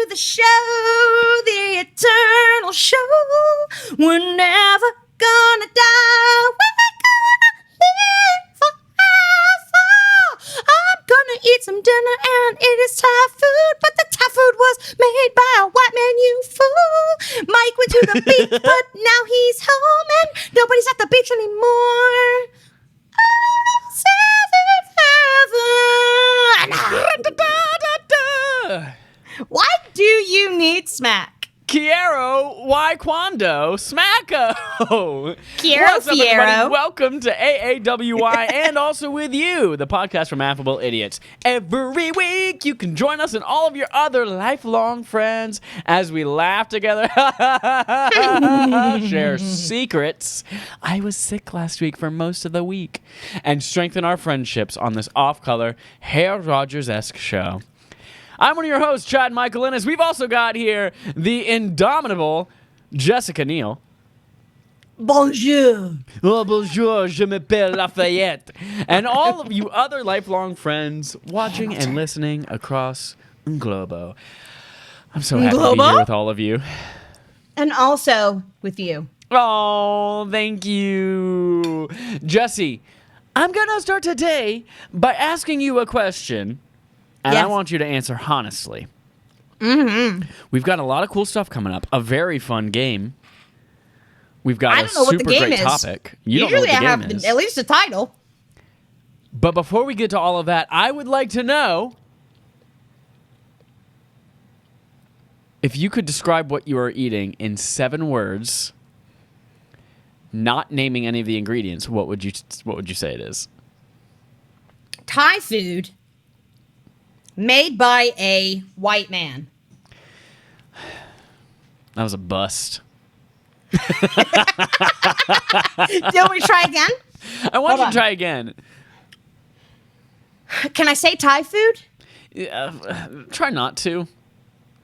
to the show, the eternal show. We're never gonna die. We're gonna live forever. I'm gonna eat some dinner and it is Thai food, but the Thai food was made by a white man, you fool. Mike went to the beach, but now he's home and nobody's at the beach anymore. Why do you need smack? Quiero, why quando, smacko. Quiero, What's up, everybody? Fiero. Welcome to AAWI and also with you, the podcast from Affable Idiots. Every week, you can join us and all of your other lifelong friends as we laugh together, share secrets. I was sick last week for most of the week, and strengthen our friendships on this off-color, Hair Rogers-esque show. I'm one of your hosts, Chad Michael Innes. We've also got here the indomitable Jessica Neal. Bonjour. Oh, bonjour, je m'appelle Lafayette. And all of you other lifelong friends watching and listening across Globo. I'm so happy to be here with all of you. And also with you. Oh, thank you. Jesse, I'm going to start today by asking you a question. And yes. I want you to answer honestly. Mm-hmm. We've got a lot of cool stuff coming up. A very fun game. We've got I don't know what the game great is. topic. You Usually don't know what the I game have is. at least a title. But before we get to all of that, I would like to know if you could describe what you are eating in 7 words, not naming any of the ingredients. What would you say it is? Thai food made by a white man. That was a bust. Do you want me to try again? I want you to try again. Can I say Thai food? Try not to.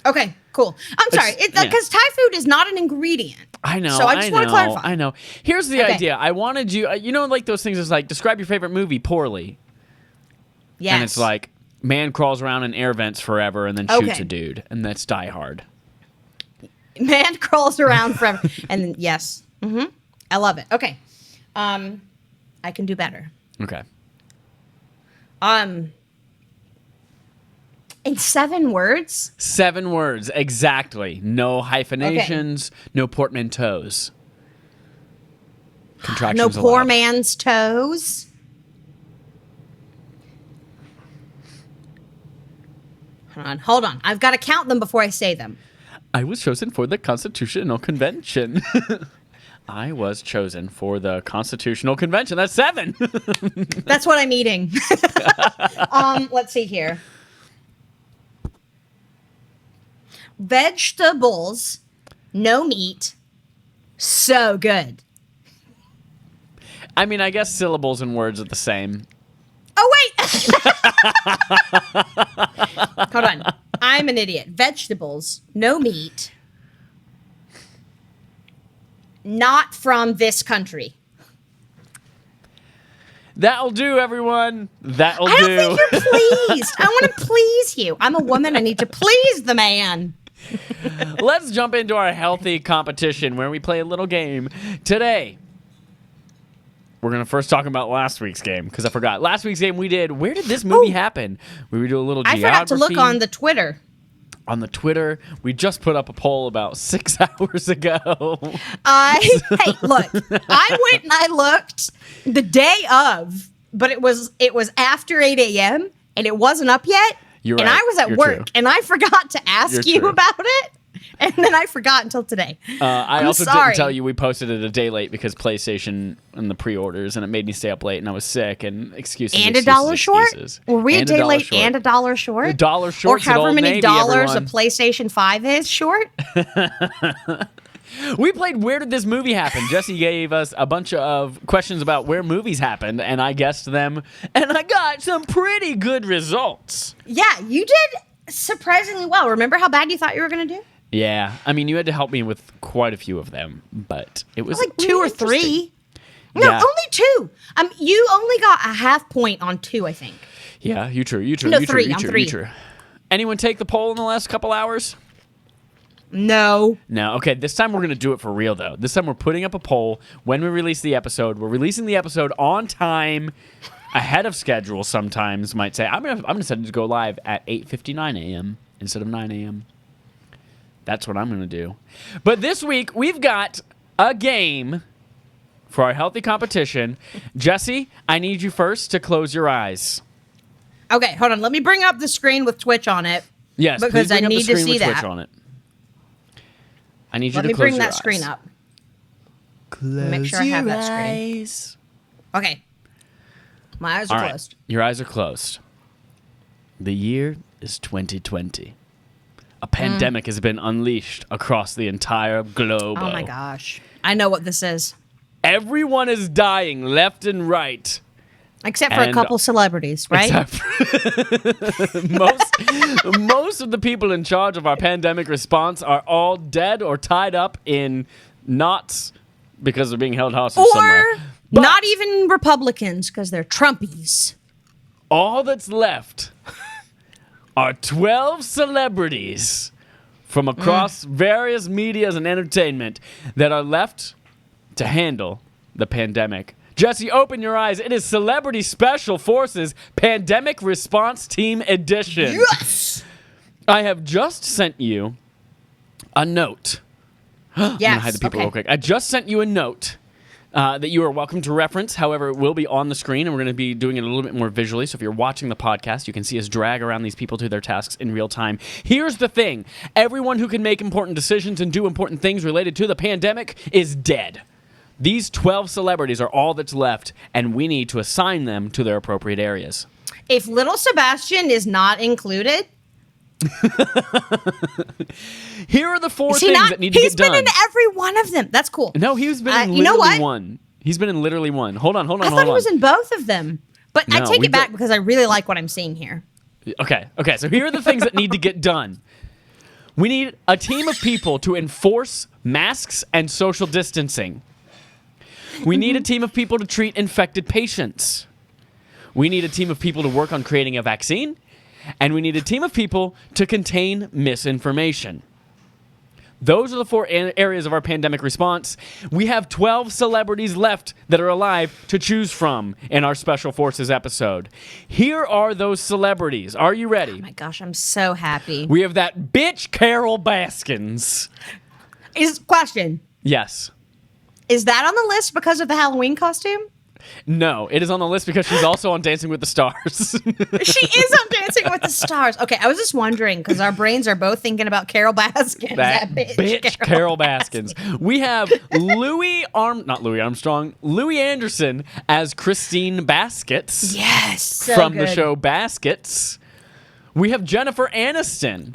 Okay, cool. I'm sorry, because Thai food is not an ingredient. I know. So I just want to clarify. I know. Here's the idea. I wanted you, like those things is like, describe your favorite movie poorly. Yes. And it's like, man crawls around in air vents forever and then shoots a dude. And that's Die Hard. Man crawls around forever. And then, yes. Mm-hmm. I love it. Okay. I can do better. Okay. In 7 words? 7 words, exactly. No hyphenations, no portmanteaus. Contractions No poor allowed. man's toes. Hold on. I've got to count them before I say them. I was chosen for the Constitutional Convention. I was chosen for the Constitutional Convention. That's 7. That's what I'm eating. Let's see here. Vegetables, no meat, so good. I mean, I guess syllables and words are the same. Oh, wait. Hold on. I'm an idiot. Vegetables, no meat, not from this country. That'll do, everyone. That'll do. I don't think you're pleased. I want to please you. I'm a woman. I need to please the man. Let's jump into our healthy competition where we play a little game. Today, we're going to first talk about last week's game because I forgot. Last week's game we did, where did this movie happen? We would do a little geography. I forgot to look on the Twitter. On the Twitter, we just put up a poll about 6 hours ago. Hey, look, I went and I looked the day of, but it was after 8 a.m. and it wasn't up yet. You're and right. I was at You're work true. and I forgot to ask You're you true. about it. And then I forgot until today. I also sorry. didn't tell you we posted it a day late because PlayStation and the pre-orders, and it made me stay up late, and I was sick, and excuses. And excuses, $1 short? excuses. Were we a And day $1 late short. and $1 short? $1 short. Or however many Navy, dollars everyone. a PlayStation 5 is short? We played Where Did This Movie Happen? Jesse gave us a bunch of questions about where movies happened, and I guessed them, and I got some pretty good results. Yeah, you did surprisingly well. Remember how bad you thought you were going to do? Yeah, I mean, you had to help me with quite a few of them, but it was Like 2 or 3. No, Yeah. only 2. You only got a half point on 2, I think. Yeah, you true. No, 3. I'm 3. Anyone take the poll in the last couple hours? No. No. Okay, this time we're going to do it for real, though. This time we're putting up a poll when we release the episode. We're releasing the episode on time, ahead of schedule sometimes, might say. I'm gonna set it to go live at 8:59 a.m. instead of 9 a.m. That's what I'm going to do. But this week, we've got a game for our healthy competition. Jesse, I need you first to close your eyes. Okay, hold on. Let me bring up the screen with Twitch on it. Yes, because please bring I up need the screen to see with that. Twitch on it. I need you Let to me close bring your that eyes. screen up. Close Make sure I have that screen. eyes. Okay. My eyes are All right, closed. your eyes are closed. The year is 2020. A pandemic has been unleashed across the entire globe. Oh my gosh. I know what this is. Everyone is dying left and right. Except for a And- couple celebrities, right? Except for most of the people in charge of our pandemic response are all dead or tied up in knots because they're being held hostage somewhere. Or But not even Republicans because they're Trumpies. all that's left are 12 celebrities from across various medias and entertainment that are left to handle the pandemic. Jesse, open your eyes. It is Celebrity Special Forces Pandemic Response Team Edition. Yes! I have just sent you a note. I'm Yes. gonna hide the people okay. real quick. I just sent you a note that you are welcome to reference. However, it will be on the screen, and we're going to be doing it a little bit more visually. So if you're watching the podcast, you can see us drag around these people to their tasks in real time. Here's the thing. Everyone who can make important decisions and do important things related to the pandemic is dead. These 12 celebrities are all that's left, and we need to assign them to their appropriate areas. If little Sebastian is not included, Here are the four is he things not? that need to He's get done. been in every one of them. That's cool. No, he's been in you know literally what? one. He's been in literally one. Hold on. I thought he was in both of them. But I No, take we it back don't- because I really like what I'm seeing here. Okay, so here are the things that need to get done. We need a team of people to enforce masks and social distancing. We need a team of people to treat infected patients. We need a team of people to work on creating a vaccine. And we need a team of people to contain misinformation. Those are the four areas of our pandemic response. We have 12 celebrities left that are alive to choose from in our Special Forces episode. Here are those celebrities. Are you ready? Oh my gosh, I'm so happy. We have that bitch Carol Baskins. Question. Yes. Is that on the list because of the Halloween costume? No, it is on the list because she's also on Dancing with the Stars. She is on Dancing with the Stars. Okay, I was just wondering because our brains are both thinking about Carol Baskins. that bitch Carol Baskins. We have Louis Anderson as Christine Baskets. Yes. So from good. the show Baskets. We have Jennifer Aniston.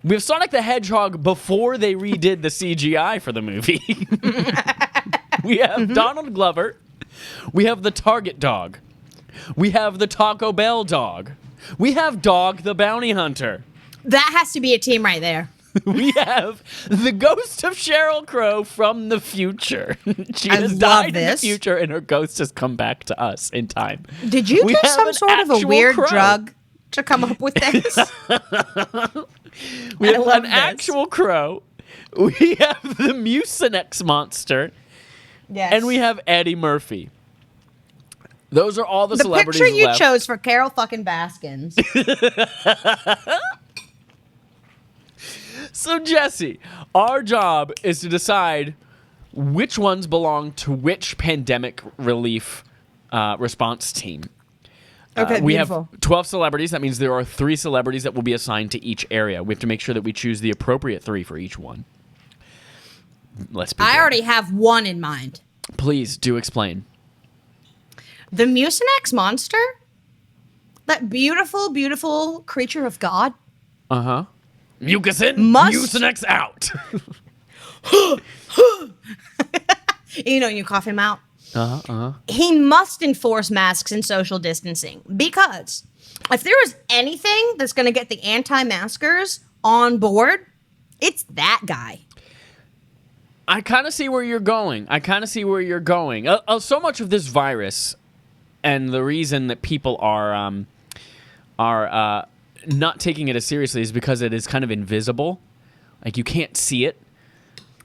We have Sonic the Hedgehog before they redid the CGI for the movie. We have Donald Glover. We have the Target dog. We have the Taco Bell dog. We have Dog the Bounty Hunter. That has to be a team right there. We have the ghost of Sheryl Crow from the future. She I has love died in the this. future, and her ghost has come back to us in time. Did you We do have some an sort of a actual weird crow. drug to come up with this? We I have love an this. actual crow. We have the Mucinex monster. Yes. And we have Eddie Murphy. Those are all the the celebrities picture you left. chose for Carol fucking Baskins. So, Jesse, our job is to decide which ones belong to which pandemic relief response team. Okay, we beautiful. have 12 celebrities. That means there are 3 celebrities that will be assigned to each area. We have to make sure that we choose the appropriate 3 for each one. Let's begin. I already have one in mind. Please do explain. The Mucinex monster? That beautiful, beautiful creature of God? Uh-huh. Mucus in, Must- Mucinex out. You know, you cough him out. Uh-huh. He must enforce masks and social distancing because if there is anything that's going to get the anti-maskers on board, it's that guy. I kind of see where you're going. So much of this virus and the reason that people are not taking it as seriously is because it is kind of invisible. Like, you can't see it.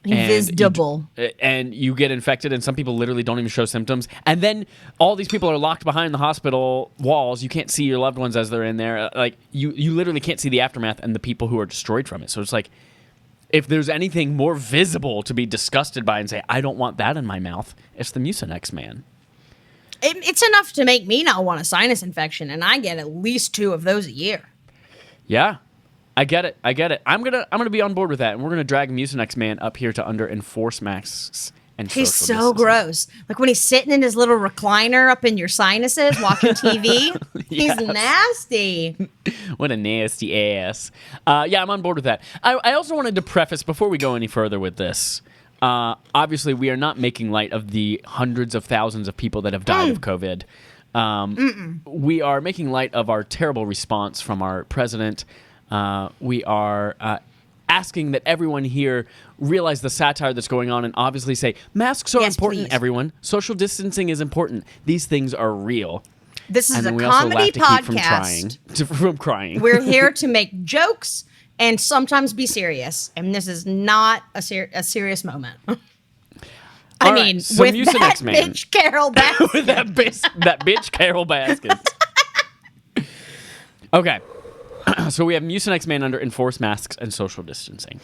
Invisible. And you get infected, and some people literally don't even show symptoms. And then all these people are locked behind the hospital walls. You can't see your loved ones as they're in there. Like, you literally can't see the aftermath and the people who are destroyed from it. So it's like, if there's anything more visible to be disgusted by and say, I don't want that in my mouth, it's the Mucinex Man. It's enough to make me not want a sinus infection, and I get at least 2 of those a year. Yeah. I get it. I'm gonna be on board with that, and we're gonna drag Mucinex Man up here to under enforce masks and He's social so distancing. gross. Like when he's sitting in his little recliner up in your sinuses watching TV. Yes. He's nasty. What a nasty ass. Yeah, I'm on board with that. I also wanted to preface before we go any further with this. Obviously, we are not making light of the hundreds of thousands of people that have died of COVID. We are making light of our terrible response from our president. We are asking that everyone here realize the satire that's going on and obviously say, masks are important, please. Everyone. Social distancing is important. These things are real. This is And a then we also comedy laugh to podcast. keep from crying. We're here to make jokes and sometimes be serious. And this is not a serious moment. All right, so with Mucinex that Man. bitch Carol Baskin. With that bitch Carol Baskin. Okay. So we have Mucinex Man under enforced masks and social distancing.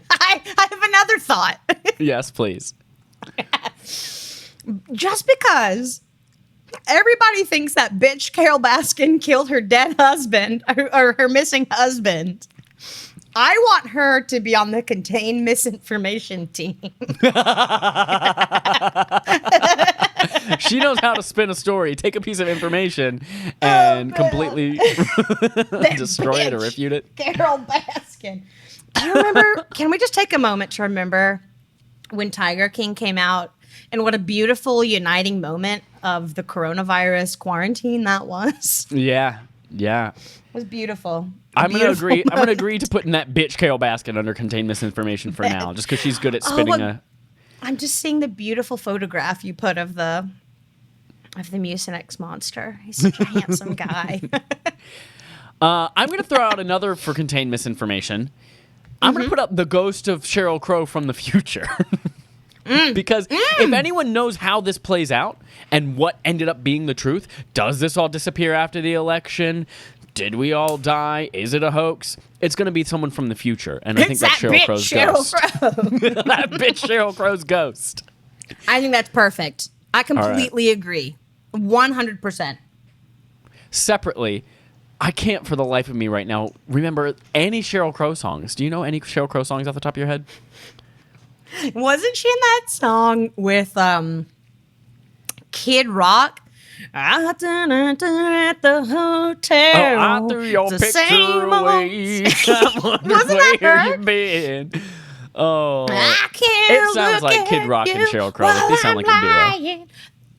I have another thought. Yes, please. Just because everybody thinks that bitch Carol Baskin killed her dead husband or her missing husband, I want her to be on the contain misinformation team. She knows how to spin a story, take a piece of information, and completely destroy it or refute it. Carol Baskin. Do you remember? Can we just take a moment to remember when Tiger King came out and what a beautiful uniting moment of the coronavirus quarantine that was? Yeah. It was beautiful. I'm gonna agree to putting that bitch Carol Baskin under contain misinformation for now, just because she's good at spinning I'm just seeing the beautiful photograph you put of the Mucinex monster. He's such a handsome guy. I'm going to throw out another for contain misinformation. I'm going to put up the ghost of Sheryl Crow from the future. Because if anyone knows how this plays out and what ended up being the truth, does this all disappear after the election? Did we all die? Is it a hoax? It's going to be someone from the future. And I think that's Sheryl Crow's ghost. That bitch Sheryl Crow's ghost. I think that's perfect. I completely agree. 100%. Separately, I can't for the life of me right now remember any Sheryl Crow songs. Do you know any Sheryl Crow songs off the top of your head? Wasn't she in that song with Kid Rock? At the hotel. Oh, I threw your It's the picture same away. Wasn't that her? You been? Oh, I can't it sounds look like Kid at Rock and you Sheryl Crow. Like, they sound like a duo. lying.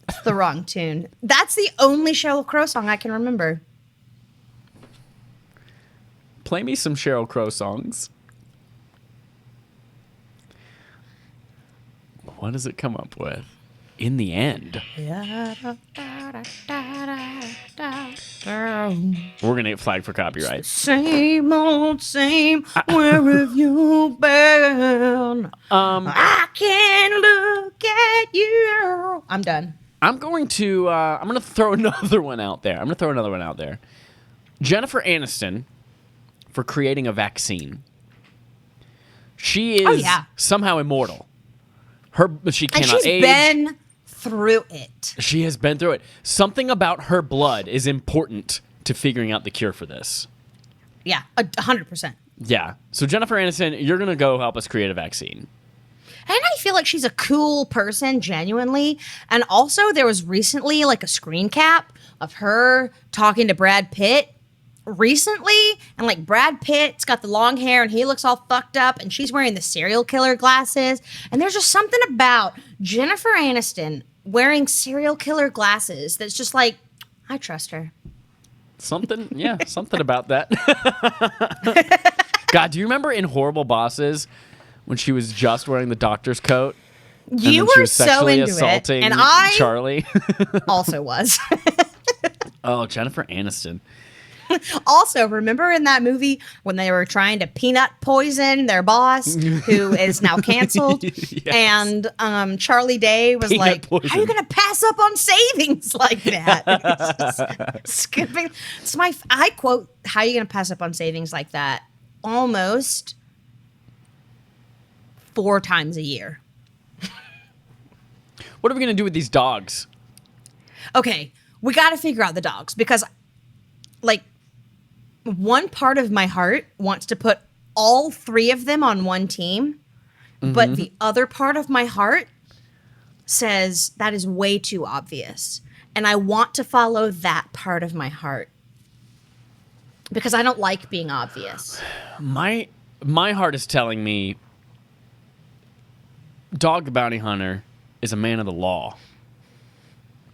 It's the wrong tune. That's the only Sheryl Crow song I can remember. Play me some Sheryl Crow songs. What does it come up with? In the end. We're going to get flagged for copyright. Same old same, where have you been? I can look at you. I'm done. I'm going to throw another one out there. Jennifer Aniston for creating a vaccine. She is somehow immortal. She cannot and she's age. Been through it. She has been through it. Something about her blood is important to figuring out the cure for this. Yeah, 100%. Yeah. So Jennifer Aniston, you're going to go help us create a vaccine. And I feel like she's a cool person, genuinely. And also, there was recently like a screen cap of her talking to Brad Pitt recently. And like Brad Pitt's got the long hair and he looks all fucked up. And she's wearing the serial killer glasses. And there's just something about Jennifer Aniston wearing serial killer glasses that's just like, I trust her. Something about that. God, do you remember in Horrible Bosses when she was just wearing the doctor's coat? You were so into it, and I Charlie also was. Oh, Jennifer Aniston. Also, remember in that movie when they were trying to peanut poison their boss, who is now canceled? Yes. And Charlie Day was Peanut like, poison. how are you going to pass up on savings like that? It's just skipping. I quote, how are you going to pass up on savings like that? Almost 4 times a year. What are we going to do with these dogs? Okay, we got to figure out the dogs because, like, one part of my heart wants to put all 3 of them on one team, but the other part of my heart says that is way too obvious. And I want to follow that part of my heart because I don't like being obvious. My heart is telling me Dog the Bounty Hunter is a man of the law.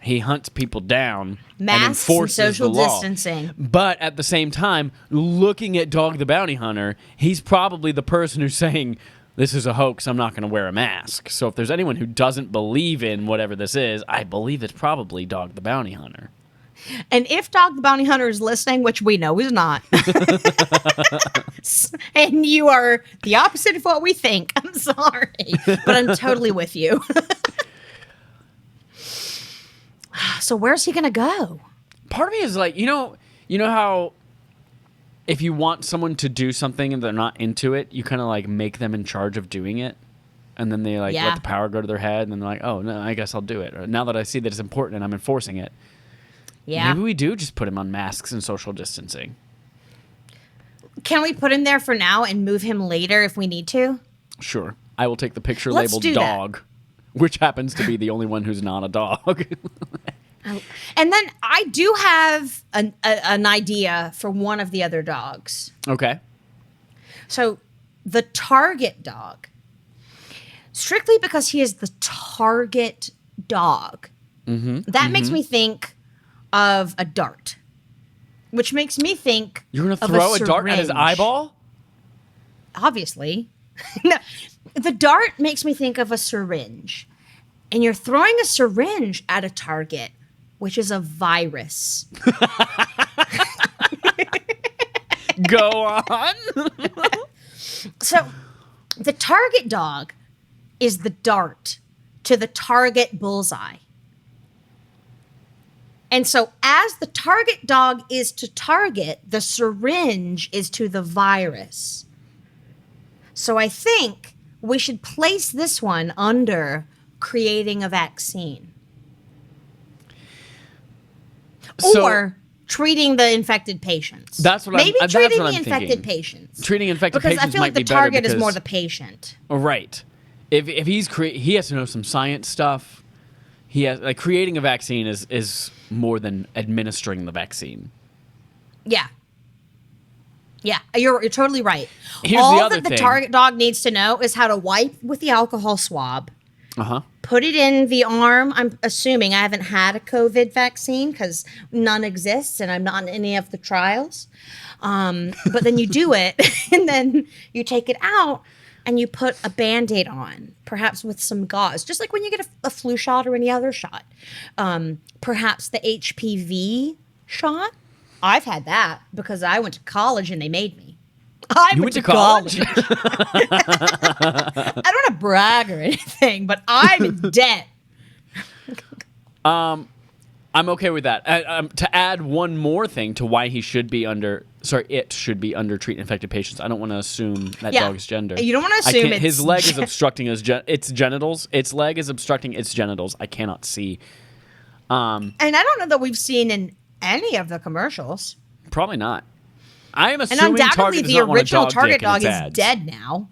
He hunts people down and Masks enforces and social the law. distancing. But at the same time, looking at Dog the Bounty Hunter, he's probably the person who's saying, this is a hoax, I'm not going to wear a mask. So if there's anyone who doesn't believe in whatever this is, I believe it's probably Dog the Bounty Hunter. And if Dog the Bounty Hunter is listening, which we know he's not, and you are the opposite of what we think, I'm sorry, but I'm totally with you. So where's he going to go? Part of me is like, you know how if you want someone to do something and they're not into it, you kind of like make them in charge of doing it. And then they like let the power go to their head and then they're like, oh, no, I guess I'll do it. Or, now that I see that it's important and I'm enforcing it. Yeah. Maybe we do just put him on masks and social distancing. Can we put him there for now and move him later if we need to? Sure. I will take the picture Let's labeled do that. dog, which happens to be the only one who's not a dog. And then I do have an idea for one of the other dogs. Okay. So the target dog, strictly because he is the target dog, that makes me think of a dart, which makes me think You're going to of throw a dart at his syringe. eyeball? Obviously. No, the dart makes me think of a syringe. And you're throwing a syringe at a target, which is a virus. Go on. So the target dog is the dart to the target bullseye. And so as the target dog is to target, the syringe is to the virus. So I think we should place this one under creating a vaccine. So- Or treating the infected patients. That's what I'm- Maybe that's treating what the I'm infected thinking. patients. Treating infected because patients I feel like might the be better target is because- more the patient. Right. If he's he has to know some science stuff. He has like creating a vaccine is more than administering the vaccine. Yeah. Yeah, you're totally right. Here's All the other that the thing. target dog needs to know is how to wipe with the alcohol swab, Uh-huh. put it in the arm. I'm assuming I haven't had a COVID vaccine because none exists and I'm not in any of the trials. But then you do it and then you take it out and you put a Band-Aid on, perhaps with some gauze, just like when you get a flu shot or any other shot. Perhaps the HPV shot. I've had that because I went to college and they made me. I You went to college? I don't want to brag or anything, but I'm in debt. I'm okay with that. To add one more thing to why it should be under treat infected patients. I don't want to assume that Yeah. dog's gender. You don't wanna I assume can't- it's his leg is obstructing its genitals. Its leg is obstructing its genitals. I cannot see. And I don't know that we've seen in any of the commercials. Probably not. I am And assuming undoubtedly Target does the not want a original dog target dick in dog its is ads. dead now.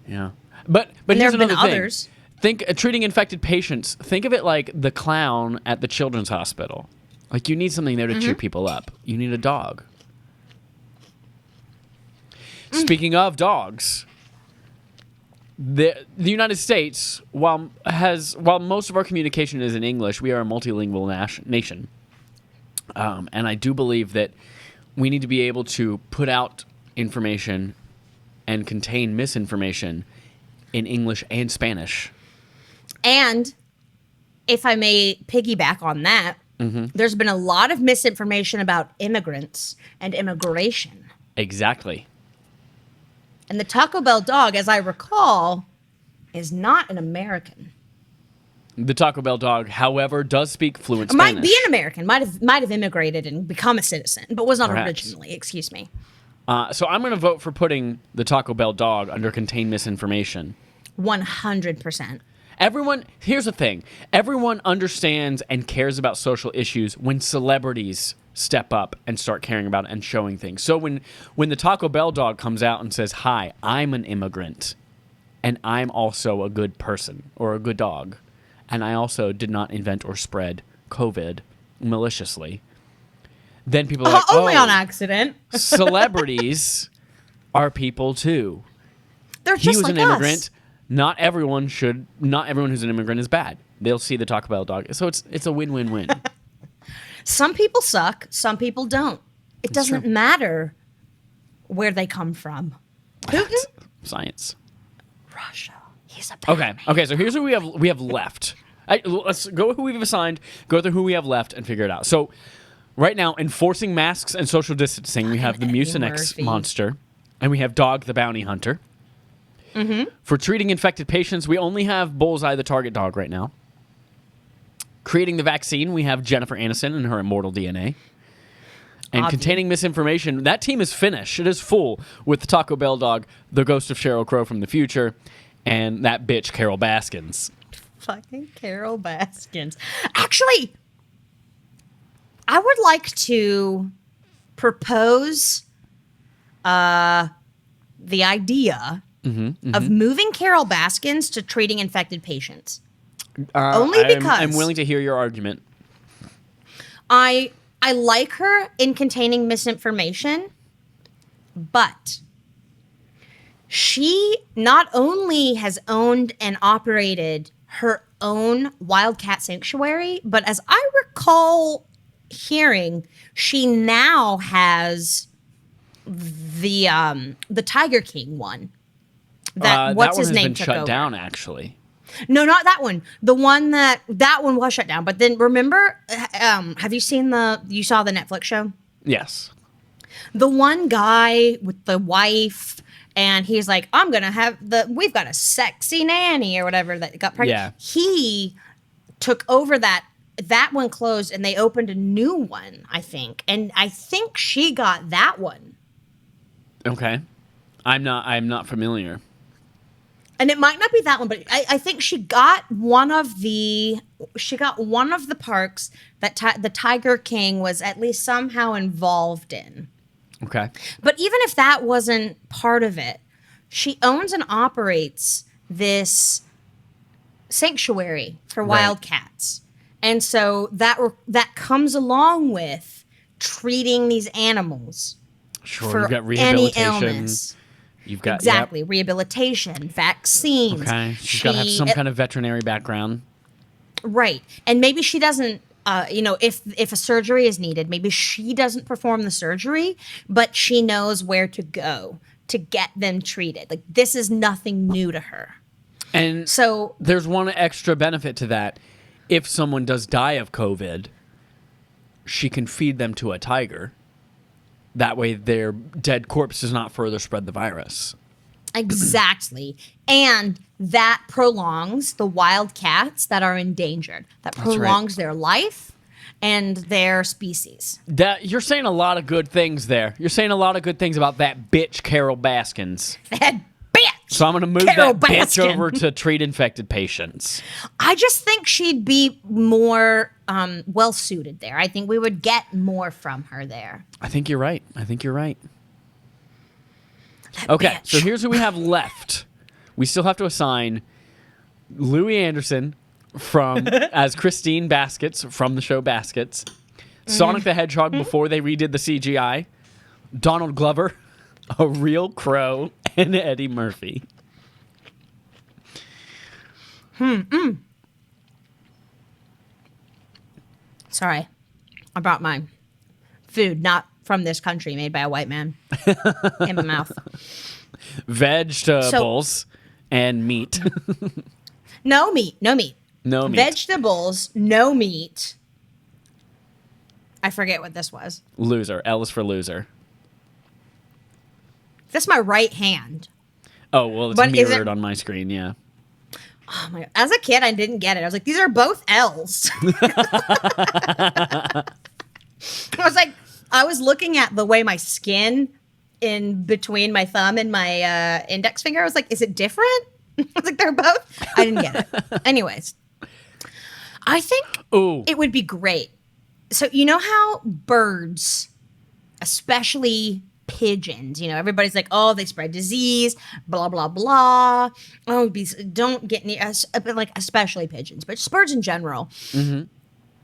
Yeah, but And there here's have been another thing. others. Think treating infected patients. Think of it like the clown at the children's hospital. Like you need something there to cheer people up. You need a dog. Speaking of dogs, the United States, while most of our communication is in English, we are a multilingual nation, and I do believe that we need to be able to put out information and contain misinformation in English and Spanish. And if I may piggyback on that, There's been a lot of misinformation about immigrants and immigration. Exactly. And the Taco Bell dog, as I recall, is not an American. The Taco Bell dog, however, does speak fluent It Spanish. might be an American, might have immigrated and become a citizen, but was not Perhaps. originally. Excuse me. So I'm going to vote for putting the Taco Bell dog under contain misinformation. 100%. Here's the thing. Everyone understands and cares about social issues when celebrities step up and start caring about it and showing things. So when the Taco Bell dog comes out and says, "Hi, I'm an immigrant, and I'm also a good person or a good dog, and I also did not invent or spread COVID maliciously," then people are like, only on accident. celebrities are people too. They're He just was like an immigrant. us. Not everyone who's an immigrant is bad. They'll see the Taco Bell dog. So it's a win-win-win. Some people suck. Some people don't. It That's doesn't true. matter where they come from. Putin? Science. Russia. He's a bad Okay. So here's who we have left. Let's go with who we've assigned. Go through who we have left and figure it out. So right now, enforcing masks and social distancing, we have the Eddie Mucinex Murphy. monster, and we have Dog the Bounty Hunter. For treating infected patients, we only have Bullseye the target dog right now. Creating the vaccine, we have Jennifer Aniston and her immortal DNA. And Obvi. containing misinformation, that team is finished. It is full with the Taco Bell dog, the ghost of Sheryl Crow from the future, and that bitch Carol Baskins. Fucking Carol Baskins. Actually, I would like to propose the idea of moving Carol Baskins to treating infected patients. Only because I'm willing to hear your argument. I like her in containing misinformation, but she not only has owned and operated her own wildcat sanctuary, but as I recall hearing, she now has the Tiger King one. What's that one his has name been took shut over. down, actually. No, not that one. The one that one was shut down. But then remember, have you you saw the Netflix show? Yes. The one guy with the wife, and he's like, we've got a sexy nanny or whatever that got pregnant. Yeah. He took over that one closed and they opened a new one, I think. And I think she got that one. Okay. I'm not familiar. And it might not be that one, but I think she got one of the parks that the Tiger King was at least somehow involved in. Okay. But even if that wasn't part of it, she owns and operates this sanctuary for Right. wildcats. And so that comes along with treating these animals Sure. for You've got any rehabilitation. illness. You've got Exactly. Rehabilitation, vaccines. Okay. She's got to have some kind of veterinary background. Right. And maybe she doesn't, if a surgery is needed, maybe she doesn't perform the surgery, but she knows where to go to get them treated. Like, this is nothing new to her. And So, there's one extra benefit to that. If someone does die of COVID, she can feed them to a tiger. That way their dead corpse does not further spread the virus. exactly. And that prolongs the wild cats that are endangered. That That's right. prolongs their life and their species. You're saying a lot of good things there. You're saying a lot of good things about that bitch Carol Baskins. That bitch! So I'm going to move Carol that bitch Baskin. over to treat infected patients. I just think she'd be more well suited there. I think we would get more from her there. I think you're right. That Okay, bitch. so here's who we have left. We still have to assign Louis Anderson as Christine Baskets from the show Baskets, Sonic the Hedgehog before they redid the CGI, Donald Glover, a real crow, and Eddie Murphy. Sorry. I brought my food, not from this country, made by a white man, in my mouth. Vegetables and meat. No meat. No meat. Vegetables, no meat. I forget what this was. Loser. L is for loser. That's my right hand. Oh, well, it's But is mirrored it- on my screen, yeah. Oh my God. As a kid, I didn't get it. I was like, these are both L's. I was looking at the way my skin in between my thumb and my index finger. I was like, is it different? I was like, they're both. I didn't get it. Anyways, I think it would be great. So you know how birds, especially pigeons, everybody's like, oh, they spread disease, blah, blah, blah. Oh, don't get near us, like especially pigeons, but just birds in general.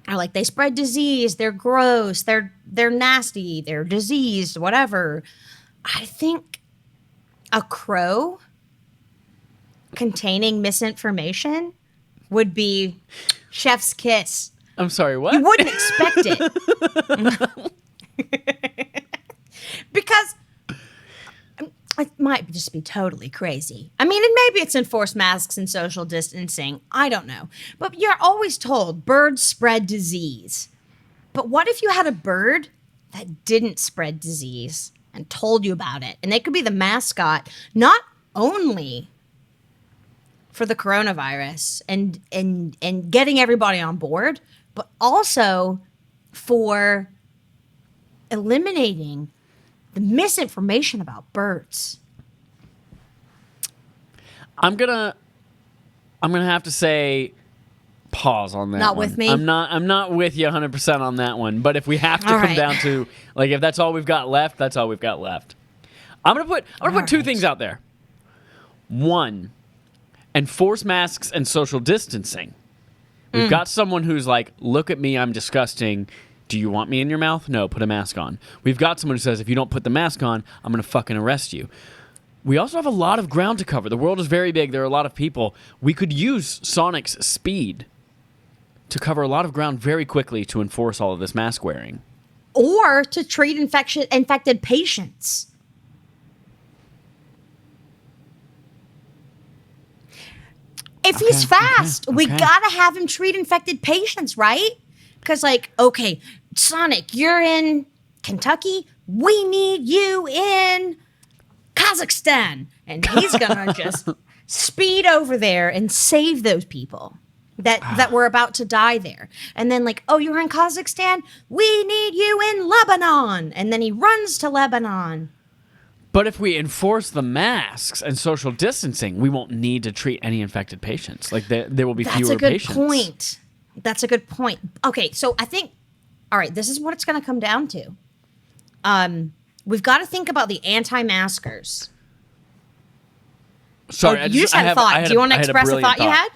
Are like, they spread disease, they're gross, they're nasty, they're diseased, whatever. I think a crow containing misinformation would be chef's kiss. I'm sorry, what? You wouldn't expect it. Because it might just be totally crazy. I mean, and maybe it's enforced masks and social distancing. I don't know. But you're always told birds spread disease. But what if you had a bird that didn't spread disease and told you about it? And they could be the mascot, not only for the coronavirus and getting everybody on board, but also for eliminating the misinformation about birds. I'm gonna have to say pause on that. Not one. with me? I'm not with you 100% on that one. But if we have to All come right. down to, like, if that's all we've got left, that's all we've got left. I'm gonna put two right. things out there. One, enforce masks and social distancing. We've got someone who's like, look at me, I'm disgusting. Do you want me in your mouth? No, put a mask on. We've got someone who says, if you don't put the mask on, I'm going to fucking arrest you. We also have a lot of ground to cover. The world is very big. There are a lot of people. We could use Sonic's speed to cover a lot of ground very quickly to enforce all of this mask wearing. Or to treat infected patients. If he's fast, we gotta have him treat infected patients, right? Because, like, okay, Sonic, you're in Kentucky. We need you in Kazakhstan. And he's gonna just speed over there and save those people that were about to die there. And then, like, oh, you're in Kazakhstan? We need you in Lebanon. And then he runs to Lebanon. But if we enforce the masks and social distancing, we won't need to treat any infected patients. Like, there will be fewer patients. That's a good point. Okay, so I think, all right, this is what it's going to come down to. We've got to think about the anti-maskers. Sorry, you just had a thought. Do you want to express a thought you had?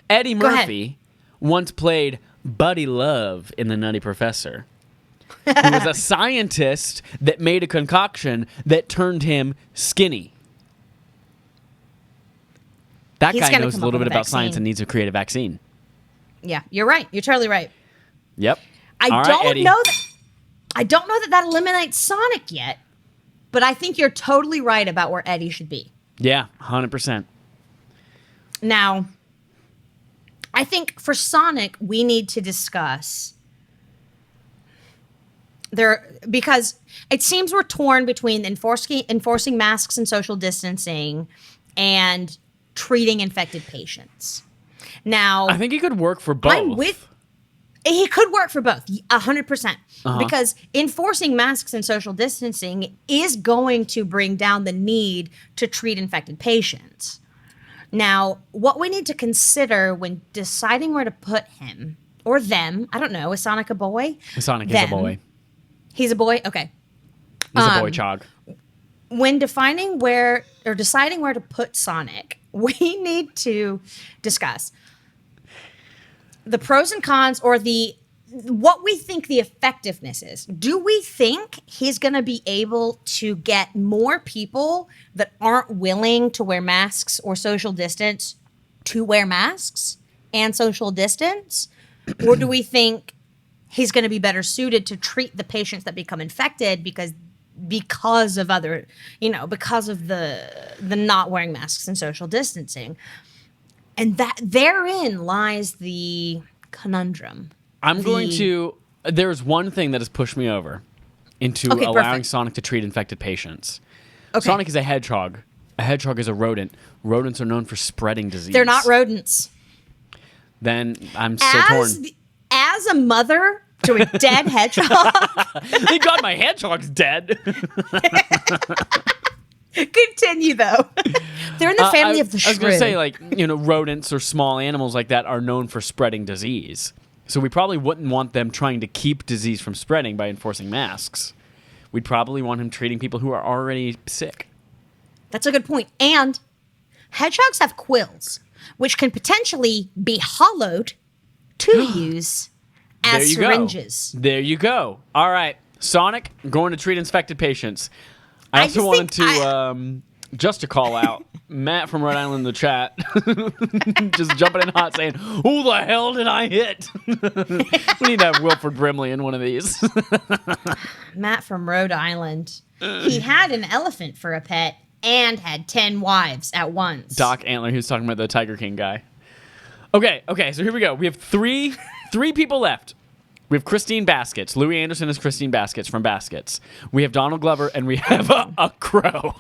Eddie Go ahead. Murphy once played Buddy Love in The Nutty Professor. He was a scientist that made a concoction that turned him skinny. That guy knows a little bit about science and needs to create a vaccine. Yeah, you're right. You're totally right. Yep. I don't know that eliminates Sonic yet, but I think you're totally right about where Eddie should be. Yeah, 100%. Now, I think for Sonic, we need to discuss because it seems we're torn between enforcing masks and social distancing and treating infected patients. Now, I think he could work for both. He could work for both, 100%. Because enforcing masks and social distancing is going to bring down the need to treat infected patients. Now, what we need to consider when deciding where to put him or them, I don't know, is Sonic a boy? Sonic is a boy. He's a boy? Okay. He's a boy chog. When deciding where to put Sonic, we need to discuss the pros and cons, or what we think the effectiveness is. Do we think he's going to be able to get more people that aren't willing to wear masks or social distance to wear masks and social distance? Or do we think he's going to be better suited to treat the patients that become infected because of other, because of the not wearing masks and social distancing? And that therein lies the conundrum. I'm going to there's one thing that has pushed me over into Okay, allowing perfect. Sonic to treat infected patients. Okay. Sonic is a hedgehog. A hedgehog is a rodent. Rodents are known for spreading disease. They're not rodents. Then I'm so torn. As a mother to a dead hedgehog. Thank God my hedgehog's dead. Continue, though. They're in the family of the shrew. I was going to say, like, rodents or small animals like that are known for spreading disease. So we probably wouldn't want them trying to keep disease from spreading by enforcing masks. We'd probably want him treating people who are already sick. That's a good point. And hedgehogs have quills, which can potentially be hollowed to use as syringes. There you go. All right. Sonic, going to treat infected patients. I also wanted to, just to call out Matt from Rhode Island in the chat, just jumping in hot saying, who the hell did I hit? We need to have Wilford Brimley in one of these. Matt from Rhode Island. He had an elephant for a pet and had 10 wives at once. Doc Antler, he was talking about the Tiger King guy. Okay, so here we go. We have three people left. We have Christine Baskets. Louis Anderson is Christine Baskets from Baskets. We have Donald Glover, and we have a crow.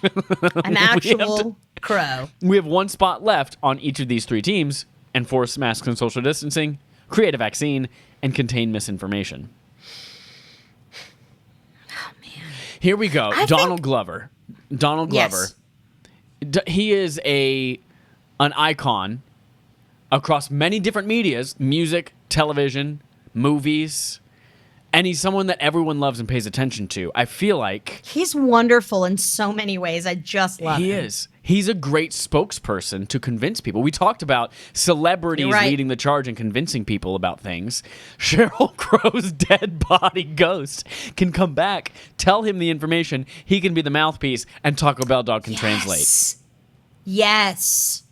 An actual crow. We have one spot left on each of these three teams: enforce masks and social distancing, create a vaccine, and contain misinformation. Oh, man. Here we go. Donald Glover. Donald Glover. Yes. He is an icon across many different medias: music, television, movies, and he's someone that everyone loves and pays attention to. I feel like He's wonderful in so many ways. I just love him. he is. He's a great spokesperson to convince people. We talked about celebrities leading the charge and convincing people about things. Sheryl Crow's dead body ghost can come back, tell him the information, he can be the mouthpiece, and Taco Bell Dog can translate. Yes.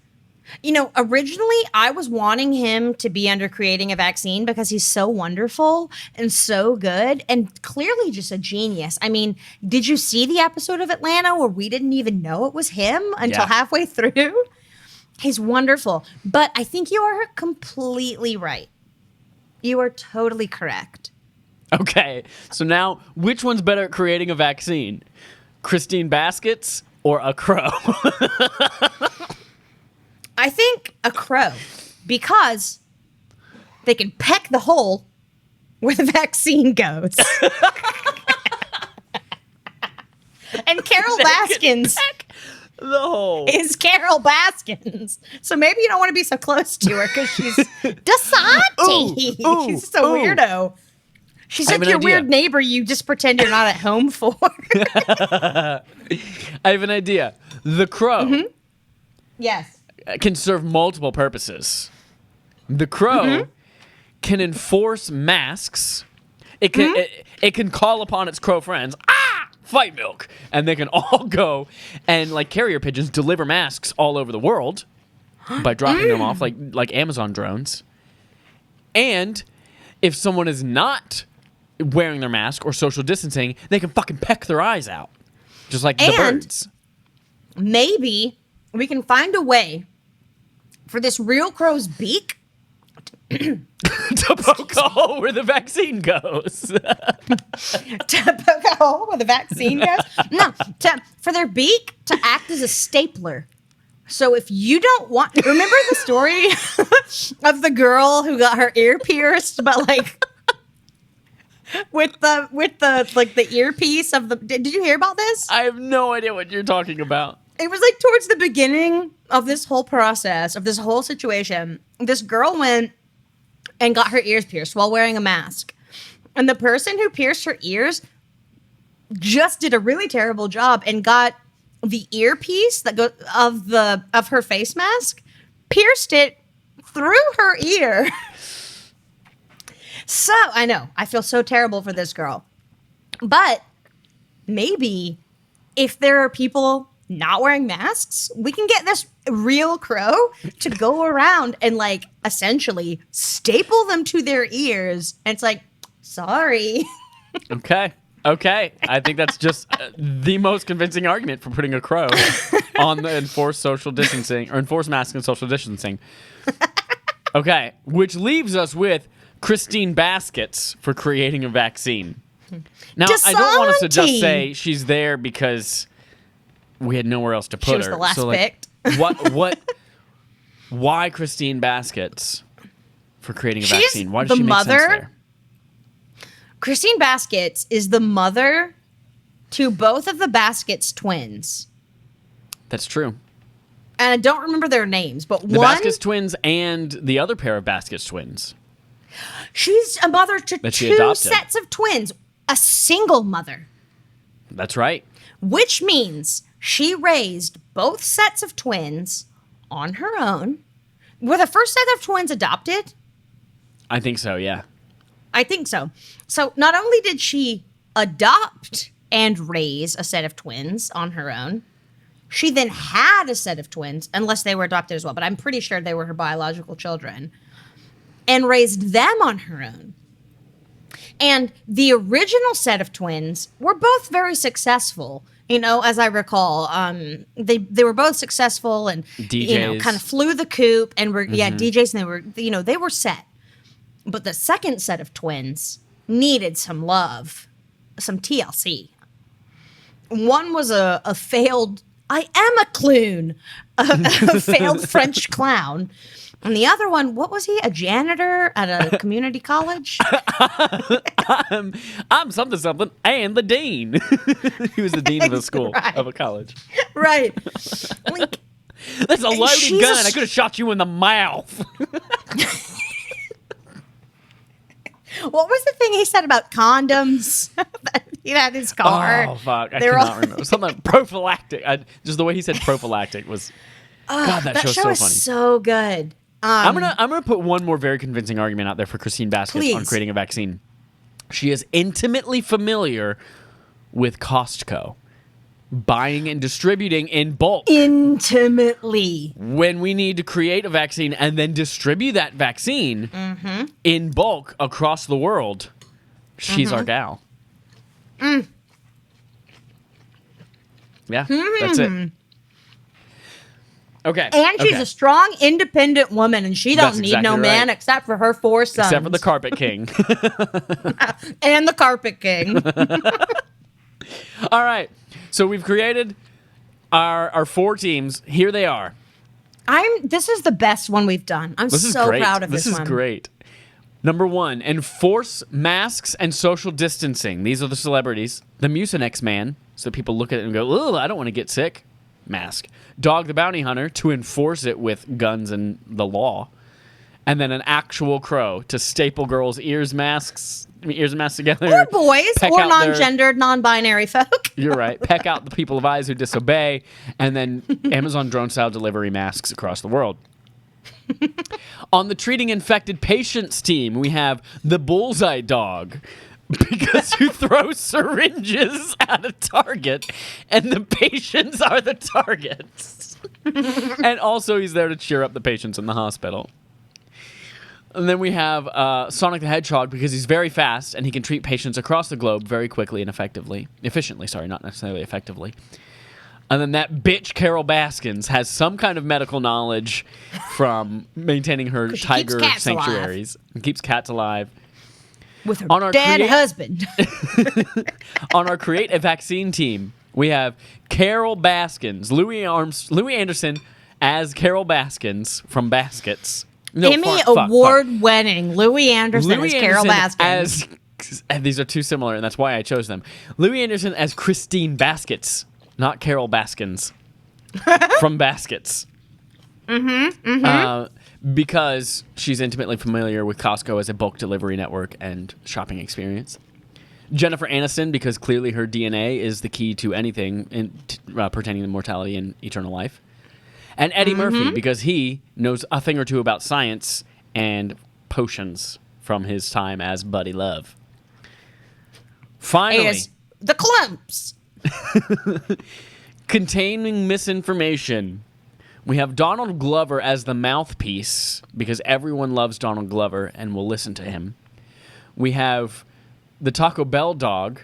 Originally I was wanting him to be under creating a vaccine because he's so wonderful and so good and clearly just a genius. I mean, did you see the episode of Atlanta where we didn't even know it was him until halfway through? He's wonderful. But I think you are completely right. You are totally correct. Okay, so now which one's better at creating a vaccine? Christine Baskets or a crow? I think a crow, because they can peck the hole where the vaccine goes. And Carol Baskins the hole is Carol Baskins. So maybe you don't want to be so close to her because she's Dasante. She's just a weirdo. She's like your weird neighbor you just pretend you're not at home for. I have an idea. The crow Yes. can serve multiple purposes. The crow can enforce masks. It can call upon its crow friends. Fight milk, and they can all go and like carrier pigeons deliver masks all over the world by dropping them off like Amazon drones. And if someone is not wearing their mask or social distancing, they can fucking peck their eyes out, just like the birds. Maybe we can find a way for this real crow's beak to poke a hole where the vaccine goes. To poke a hole where the vaccine goes? No, for their beak to act as a stapler. So if you don't want, remember the story of the girl who got her ear pierced, but like with the earpiece of the. Did you hear about this? I have no idea what you're talking about. It was like towards the beginning of this whole process, of this whole situation. This girl went and got her ears pierced while wearing a mask. And the person who pierced her ears just did a really terrible job and got the earpiece that of her face mask, pierced it through her ear. So, I know, I feel so terrible for this girl. But maybe if there are people not wearing masks, we can get this real crow to go around and like essentially staple them to their ears. And it's like, sorry. Okay. I think that's just the most convincing argument for putting a crow on the enforced social distancing or enforced mask and social distancing. Okay, which leaves us with Christine Baskets for creating a vaccine. Now, I don't want us to just say she's there because we had nowhere else to put her. She was the last picked. Why Christine Baskets for creating a vaccine? Why does she make sense there? Christine Baskets is the mother to both of the Baskets twins. That's true. And I don't remember their names, but the Baskets twins and the other pair of Baskets twins. She's a mother to two sets of twins. A single mother. That's right. Which means she raised both sets of twins on her own. Were the first set of twins adopted? I think so, yeah. I think so. So not only did she adopt and raise a set of twins on her own, she then had a set of twins, unless they were adopted as well, but I'm pretty sure they were her biological children, and raised them on her own. And the original set of twins were both very successful. You know, as I recall, they were both successful and DJs. Kind of flew the coop and were DJs, and they were set. But the second set of twins needed some love, some TLC. One was a failed, I am a clown, a failed French clown. And the other one, what was he? A janitor at a community college? I'm something, and the dean. He was the dean of a school, of a college. Right. Like, that's a loaded gun. I could have shot you in the mouth. What was the thing he said about condoms? He had his car. Oh, fuck. I cannot remember. Something prophylactic. Just the way he said prophylactic was... God, that show's so funny. So good. I'm gonna put one more very convincing argument out there for Christine Baskets on creating a vaccine. She is intimately familiar with Costco, buying and distributing in bulk. Intimately. When we need to create a vaccine and then distribute that vaccine in bulk across the world, she's our gal. Yeah, that's it. Okay. And she's a strong, independent woman, and she don't need no man except for her 4 sons. Except for the Carpet King. And the Carpet King. All right. So we've created our 4 teams. Here they are. This is the best one we've done. I'm so proud of this one. This is great. Number 1, enforce masks and social distancing. These are the celebrities. The Mucinex Man, so people look at it and go, "Oh, I don't want to get sick." Mask. Dog the Bounty Hunter, to enforce it with guns and the law. And then an actual crow to staple girls' ears and masks together. Or boys, or non-gendered, non-binary folk. You're right. Peck out the people of eyes who disobey. And then Amazon drone-style delivery masks across the world. On the treating infected patients team, we have the Bullseye Dog. Because you throw syringes at a target, and the patients are the targets. And also, he's there to cheer up the patients in the hospital. And then we have Sonic the Hedgehog, because he's very fast, and he can treat patients across the globe very quickly and efficiently, sorry, not necessarily effectively. And then that bitch Carol Baskins has some kind of medical knowledge from maintaining her tiger sanctuaries. And keeps cats alive. With her dead husband. On our Create a Vaccine team, we have Carol Baskins, Louis Anderson as Carol Baskins from Baskets. Emmy award-winning Louis Anderson as Carol Baskins. These are too similar, and that's why I chose them. Louis Anderson as Christine Baskets, not Carol Baskins, from Baskets. Because she's intimately familiar with Costco as a bulk delivery network and shopping experience. Jennifer Aniston, because clearly her DNA is the key to anything pertaining to mortality and eternal life. And Eddie Murphy, because he knows a thing or two about science and potions from his time as Buddy Love. Finally, as the clumps. Containing misinformation. We have Donald Glover as the mouthpiece, because everyone loves Donald Glover and will listen to him. We have the Taco Bell dog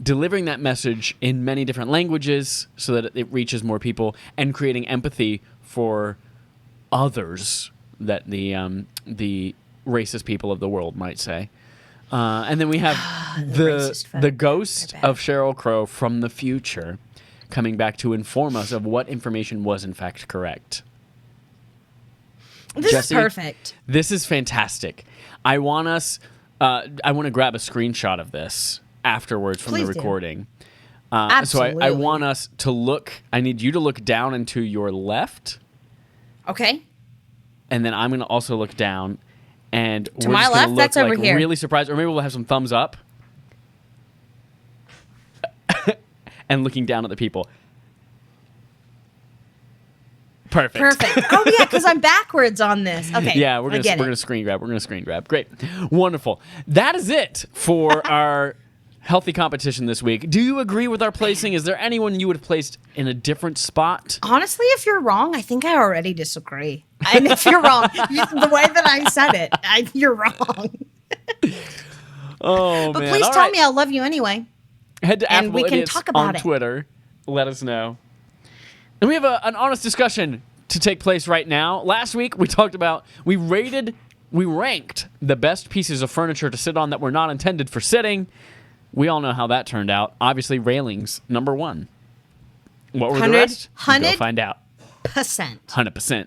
delivering that message in many different languages so that it reaches more people and creating empathy for others that the racist people of the world might say. And then we have racist folk. the ghost They're bad. of Sheryl Crow from the future coming back to inform us of what information was in fact correct. This Jesse, is perfect. This is fantastic. I want to grab a screenshot of this afterwards from Please the do. recording. Absolutely. So I want us to look. I need you to look down and to your left, Okay. and then I'm going to also look down. And To we're my just gonna left? look That's over like here. really surprised, or maybe we'll have some thumbs up. And looking down at the people. Perfect. Perfect. Oh yeah, because I'm backwards on this. Okay. Yeah, we're gonna screen grab. We're gonna screen grab. Great, wonderful. That is it for our healthy competition this week. Do you agree with our placing? Is there anyone you would have placed in a different spot? Honestly, if you're wrong, I think I already disagree. And if you're wrong, the way that I said it, you're wrong. Oh But man! please All tell right. me I love you anyway. Head to and Affable we can Idiots talk about on it. Twitter. Let us know. And we have an honest discussion to take place right now. Last week we ranked the best pieces of furniture to sit on that were not intended for sitting. We all know how that turned out. Obviously, railings, number one. What were the rest? Go find out. 100%.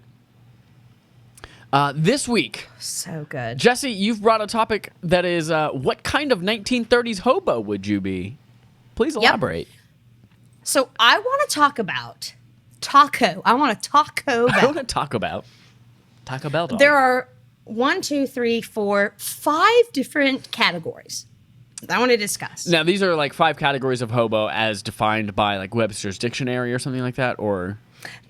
This week, So good. Jesse, you've brought a topic that is, what kind of 1930s hobo would you be? Please elaborate. So I want to talk about taco. I want to taco I Bell. want to talk about Taco Bell dog. There are 1, 2, 3, 4, 5 different categories that I want to discuss. Now, these are like 5 categories of hobo as defined by like Webster's Dictionary or something like that, or...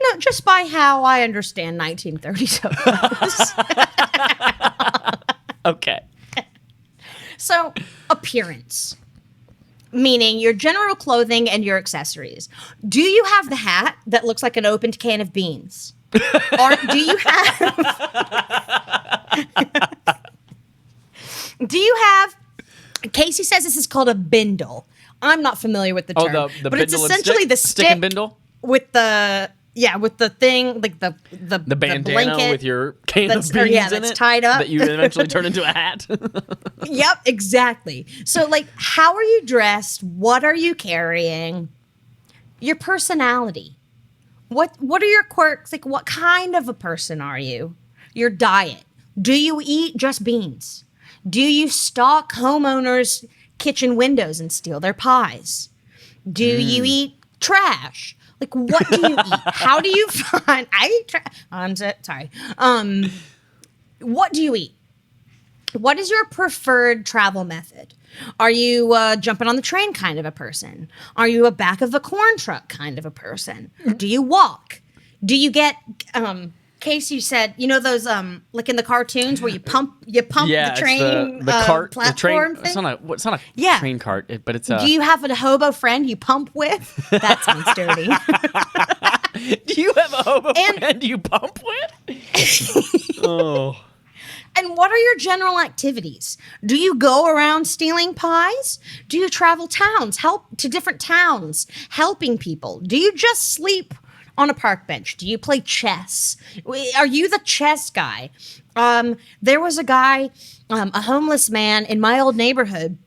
No, just by how I understand 1930s hobos. Okay. So, appearance. Meaning your general clothing and your accessories. Do you have the hat that looks like an opened can of beans? Or do you have Casey says this is called a bindle. I'm not familiar with the term. the but it's bindle and essentially stick? the Stick and bindle? with the thing, like the bandana blanket with your can of that's- beans yeah, in that's it tied up. that you eventually turn into a hat. Yep, exactly. So, like, how are you dressed? What are you carrying? Your personality. What are your quirks? Like, what kind of a person are you? Your diet. Do you eat just beans? Do you stalk homeowners' kitchen windows and steal their pies? Do you eat trash? Like, what do you eat? How do you find? I eat trash. I'm sorry. What do you eat? What is your preferred travel method? Are you jumping on the train kind of a person? Are you a back of a corn truck kind of a person? Do you walk? Do you get Case, you said, you know those like in the cartoons where you pump the train the cart, platform the train. thing? It's not a train cart, but it's a. Do you have a hobo friend you pump with? That sounds dirty. Do you have a hobo friend you pump with? Oh. And what are your general activities? Do you go around stealing pies? Do you travel help to different towns, helping people? Do you just sleep on a park bench? Do you play chess? Are you the chess guy? There was a guy, a homeless man in my old neighborhood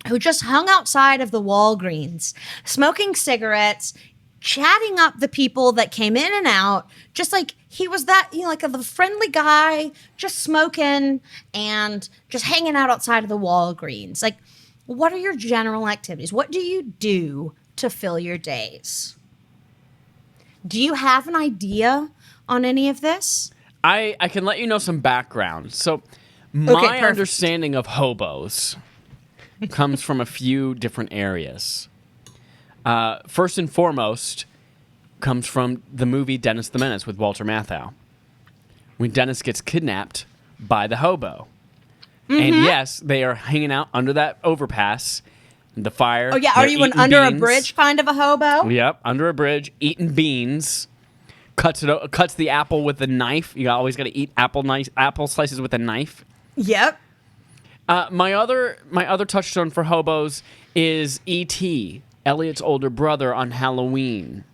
who just hung outside of the Walgreens, smoking cigarettes, chatting up the people that came in and out, just like he was that, like a friendly guy, just smoking and just hanging out outside of the Walgreens. Like, what are your general activities? What do you do to fill your days? Do you have an idea on any of this? I can let you know some background. So my understanding of hobos comes from a few different areas. First and foremost comes from the movie Dennis the Menace with Walter Matthau. When Dennis gets kidnapped by the hobo. Mm-hmm. And yes, they are hanging out under that overpass, the fire. Oh yeah, are you an under a bridge kind of a hobo? Yep, under a bridge, eating beans. Cuts the apple with a knife. You always got to eat apple slices with a knife. Yep. My other touchstone for hobos is E.T., Elliot's older brother on Halloween.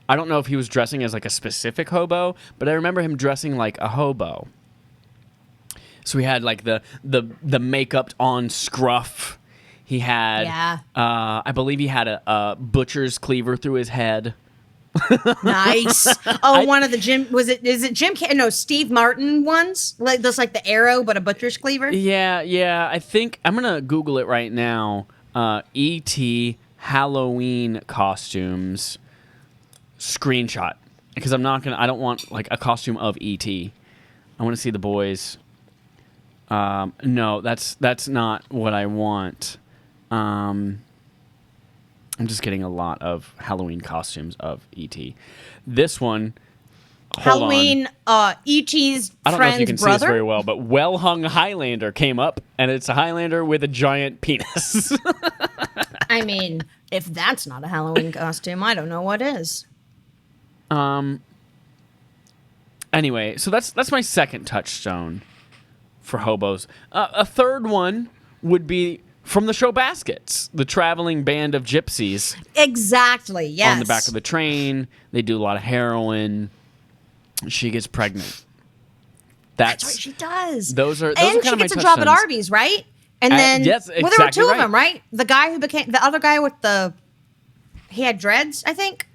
I don't know if he was dressing as like a specific hobo, but I remember him dressing like a hobo. So he had like the makeup on scruff. He had, I believe he had a butcher's cleaver through his head. Nice. Oh, one of the Jim is it Jim? No, Steve Martin ones, like just like the arrow, but a butcher's cleaver. Yeah. I think I'm gonna Google it right now. E.T. Halloween costumes screenshot, because I don't want like a costume of E.T. I want to see the boys. No, that's not what I want. I'm just getting a lot of Halloween costumes of E.T. This one, Halloween, E.T.'s I don't know if you can friend's brother. see this very well, but well-hung Highlander came up, and it's a Highlander with a giant penis. I mean, if that's not a Halloween costume, I don't know what is. Anyway, so that's my second touchstone for hobos. A third one would be from the show Baskets, the traveling band of gypsies. Exactly, yes. On the back of the train. They do a lot of heroin. She gets pregnant. That's what she does. Those are and kind she of my gets a job at touchstones. Arby's, right? And then, yes, exactly well, there were two right. of them, right? The guy who became the other guy with he had dreads, I think.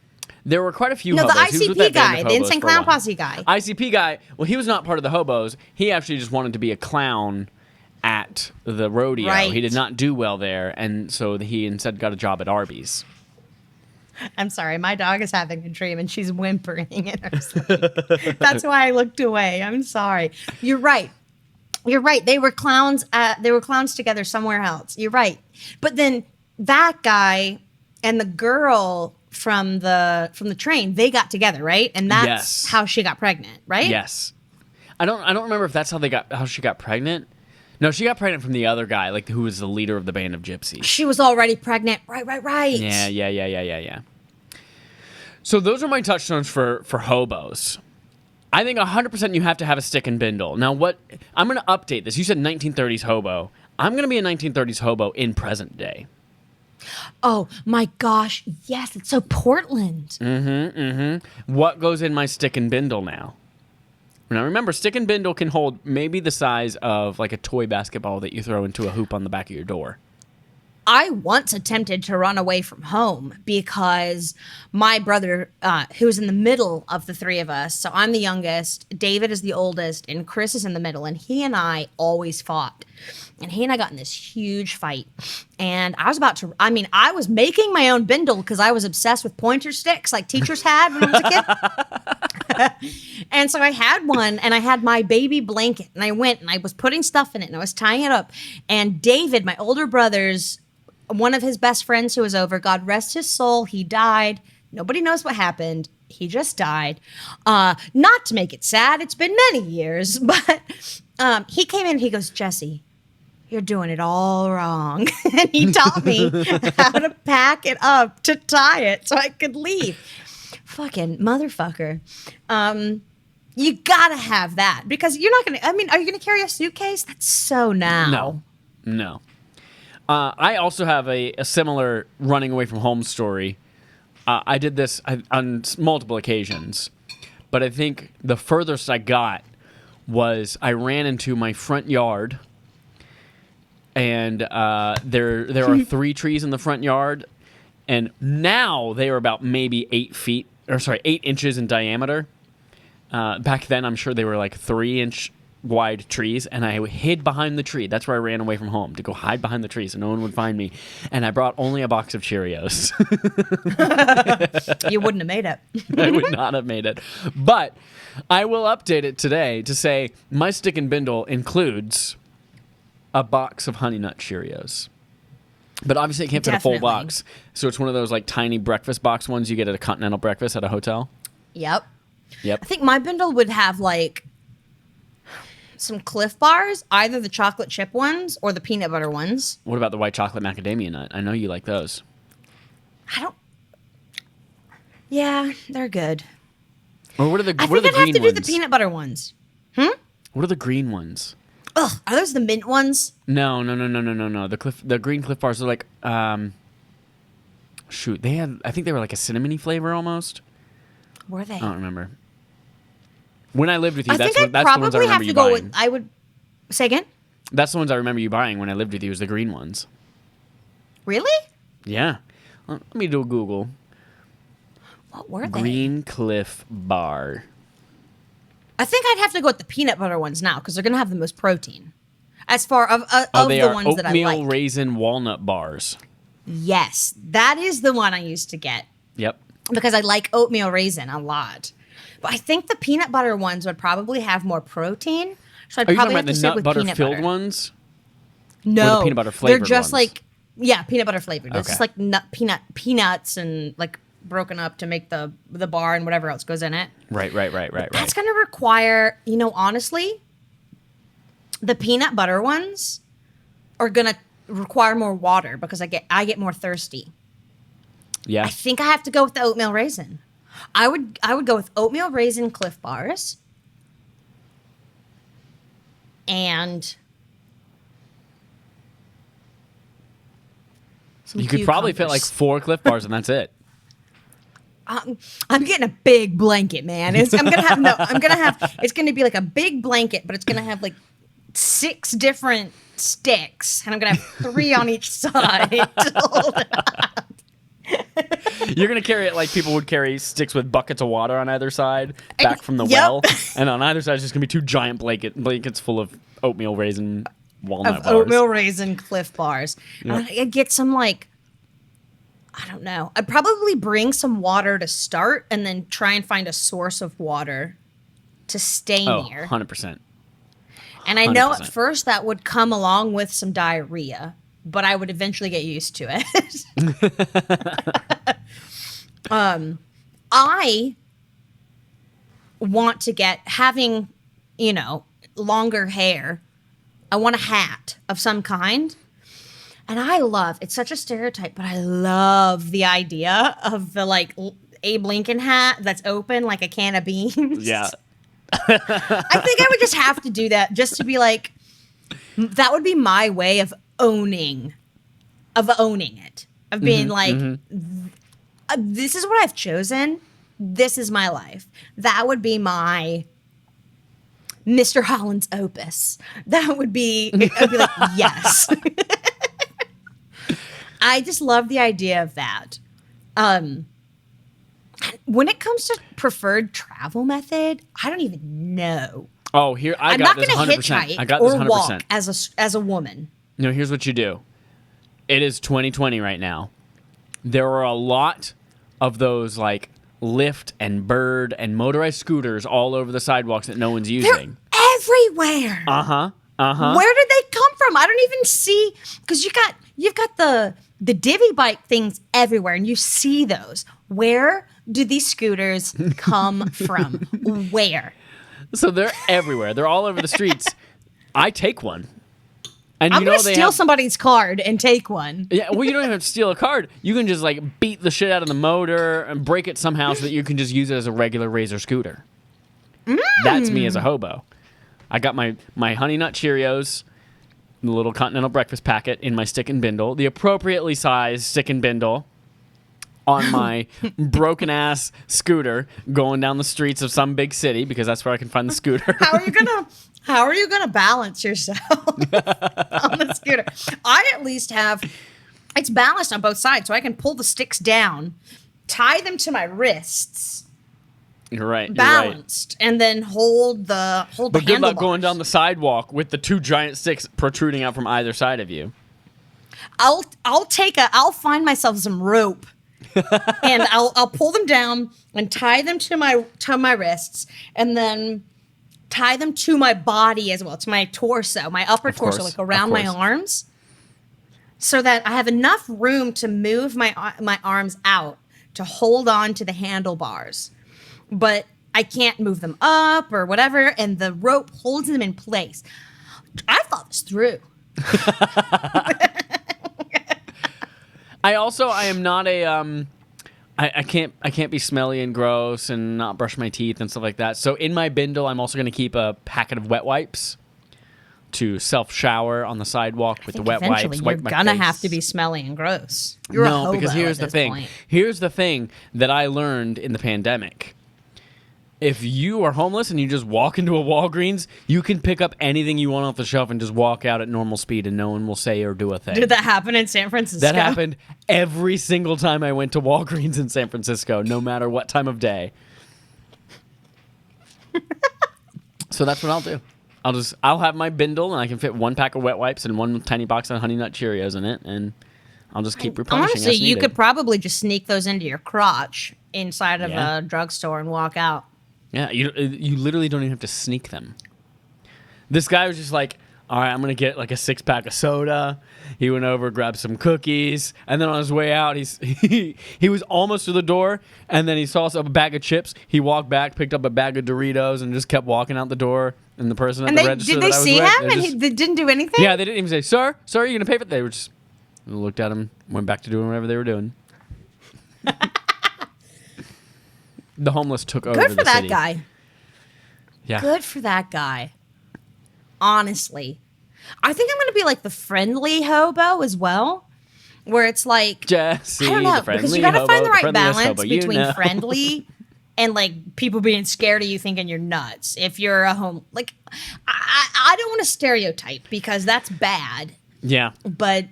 There were quite a few No, hobos. the He was with ICP that band guy, of the hobos Insane for a Clown while. Posse guy. ICP guy, well, he was not part of the hobos. He actually just wanted to be a clown at the rodeo. Right. He did not do well there, and so he instead got a job at Arby's. I'm sorry, my dog is having a dream and she's whimpering in her sleep. That's why I looked away. I'm sorry. You're right. They were clowns. They were clowns together somewhere else. You're right. But then that guy and the girl from the train, they got together, right? And that's how she got pregnant, right? Yes. I don't remember if that's how she got pregnant. No, she got pregnant from the other guy, like who was the leader of the band of gypsies. She was already pregnant. Right. Yeah. So those are my touchstones for hobos. I think 100% you have to have a stick and bindle. Now, I'm going to update this. You said 1930s hobo. I'm going to be a 1930s hobo in present day. Oh, my gosh. Yes, it's so Portland. What goes in my stick and bindle now? Now, remember, stick and bindle can hold maybe the size of like a toy basketball that you throw into a hoop on the back of your door. I once attempted to run away from home because my brother, who was in the middle of the three of us, so I'm the youngest, David is the oldest, and Chris is in the middle, and he and I always fought. And he and I got in this huge fight. And I was making my own bindle because I was obsessed with pointer sticks like teachers had when I was a kid. And so I had one, and I had my baby blanket, and I went and I was putting stuff in it, and I was tying it up. And David, my older brother's, one of his best friends who was over, God rest his soul, he died. Nobody knows what happened. He just died. Not to make it sad, it's been many years, but he came in and he goes, Jesse, you're doing it all wrong. And he taught me how to pack it up to tie it so I could leave. Fucking motherfucker. You gotta have that because you're not gonna, are you gonna carry a suitcase? That's so now. No. I also have a similar running away from home story. I did this on multiple occasions, but I think the furthest I got was I ran into my front yard, and there are 3 trees in the front yard, and now they are about maybe 8 inches in diameter. Back then, I'm sure they were like 3-inch wide trees, and I hid behind the tree. That's where I ran away from home, to go hide behind the tree so no one would find me. And I brought only a box of Cheerios. You wouldn't have made it. I would not have made it. But I will update it today to say my stick and bindle includes a box of Honey Nut Cheerios. But obviously it can't fit a full box. So it's one of those like tiny breakfast box ones you get at a continental breakfast at a hotel. Yep. I think my bindle would have like some Cliff Bars, either the chocolate chip ones or the peanut butter ones. What about the white chocolate macadamia nut? I know you like those. Yeah, they're good. Or what are the green ones? I think I'd have to do the peanut butter ones. What are the green ones? Ugh, are those the mint ones? No. The green Cliff Bars are like, shoot, I think they were like a cinnamony flavor almost. Were they? I don't remember. When I lived with you, I that's think the I'd ones I probably remember have you to go buying. with. Say again? That's the ones I remember you buying when I lived with you, was the green ones. Really? Yeah. Let me do a Google. What were they? Green Cliff Bar. I think I'd have to go with the peanut butter ones now because they're going to have the most protein. As far of They the are ones that I oatmeal like. raisin walnut bars. Yes, that is the one I used to get Yep. because I like oatmeal raisin a lot. But I think the peanut butter ones would probably have more protein. So I'd Are you talking probably about have to the stick nut with butter peanut filled butter. ones? No, Or the peanut butter flavored they're just ones? peanut butter flavored. It's Okay. just like peanuts and like broken up to make the bar and whatever else goes in it. Right. That's going to require, honestly, the peanut butter ones are going to require more water because I get more thirsty. Yeah. I think I have to go with the oatmeal raisin. I would go with oatmeal raisin Cliff Bars. And some You could probably fit like cucumbers. 4 Cliff Bars and that's it. I'm getting a big blanket, man. It's gonna be like a big blanket, but it's gonna have like 6 different sticks, and I'm gonna have 3 on each side to hold it up. You're going to carry it like people would carry sticks with buckets of water on either side back from the Yep. well. And on either side is just going to be 2 giant blankets full of oatmeal raisin walnut Of bars. oatmeal raisin Cliff Bars. Yep. I'd get some like, I don't know. I'd probably bring some water to start and then try and find a source of water to stay Oh, near. 100%. And I know at 100%. first that would come along with some diarrhea, but I would eventually get used to it. I want to having, longer hair. I want a hat of some kind. And it's such a stereotype, but I love the idea of the like Abe Lincoln hat that's open like a can of beans. Yeah. I think I would just have to do that just to be like, that would be my way of owning it, of being like, this is what I've chosen. This is my life. That would be my Mr. Holland's opus. That would be, I'd be like, yes. I just love the idea of that. When it comes to preferred travel method, I don't even know. Oh, here I I'm got not this going to 100%. I hitchhike got this or 100%. walk as a woman. No, here's what you do. It is 2020 right now. There are a lot of those like Lyft and Bird and motorized scooters all over the sidewalks that no one's They're using. everywhere. Uh-huh. Where did they come from? I don't even see, because you've got the divvy bike things everywhere, and you see those. Where do these scooters come from? Where? So they're everywhere. They're all over the streets. I take one. And I'm gonna they steal have- somebody's card and take one. Yeah, well, you don't even have to steal a card. You can just like beat the shit out of the motor and break it somehow so that you can just use it as a regular Razor scooter. That's me as a hobo. I got my Honey Nut Cheerios, the little continental breakfast packet in my stick and bindle, the appropriately sized stick and bindle on my broken ass scooter going down the streets of some big city because that's where I can find the scooter. How are you gonna balance yourself on the scooter? I at least have it's balanced on both sides, so I can pull the sticks down, tie them to my wrists, You're right. balanced, and then hold the But good luck handlebars. going down the sidewalk with the 2 giant sticks protruding out from either side of you. I'll find myself some rope. And I'll pull them down and tie them to my wrists, and then tie them to my body as well, to my torso, my upper torso, course, like around of my course. arms, so that I have enough room to move my arms out to hold on to the handlebars, but I can't move them up or whatever, and the rope holds them in place. I thought this through. I am not a I can't be smelly and gross and not brush my teeth and stuff like that. So in my bindle, I'm also going to keep a packet of wet wipes to self shower on the sidewalk with the wet Eventually, wipes. you're Wipe my gonna face. have to be smelly and gross. You're a because hobo here's at the this thing. point. Here's the thing that I learned in the pandemic. if you are homeless and you just walk into a Walgreens, you can pick up anything you want off the shelf and just walk out at normal speed and no one will say or do a thing. Did that happen in San Francisco? That happened every single time I went to Walgreens in San Francisco, no matter what time of day. So that's what I'll do. I'll have my bindle and I can fit 1 pack of wet wipes and 1 tiny box of Honey Nut Cheerios in it, and I'll just keep replenishing. Honestly, as you needed. could probably just sneak those into your crotch inside of Yeah. a drugstore and walk out. Yeah, you literally don't even have to sneak them. This guy was just like, all right, I'm going to get like a 6-pack of soda. He went over, grabbed some cookies, and then on his way out, he was almost to the door, and then he saw a bag of chips. He walked back, picked up a bag of Doritos, and just kept walking out the door. And the person at the register did that they I was see with, him and they didn't do anything? yeah, they didn't even say, sir, are you going to pay for it? They were just looked at him, went back to doing whatever they were doing. The homeless took over the city. Good for that guy. Yeah. Good for that guy. Honestly. I think I'm going to be like the friendly hobo as well, where it's like, Jesse, I don't know, the friendly because you got to hobo, find the right friendliest balance hobo, you between know. friendly and like people being scared of you thinking you're nuts. If you're a I don't want to stereotype because that's bad. Yeah. But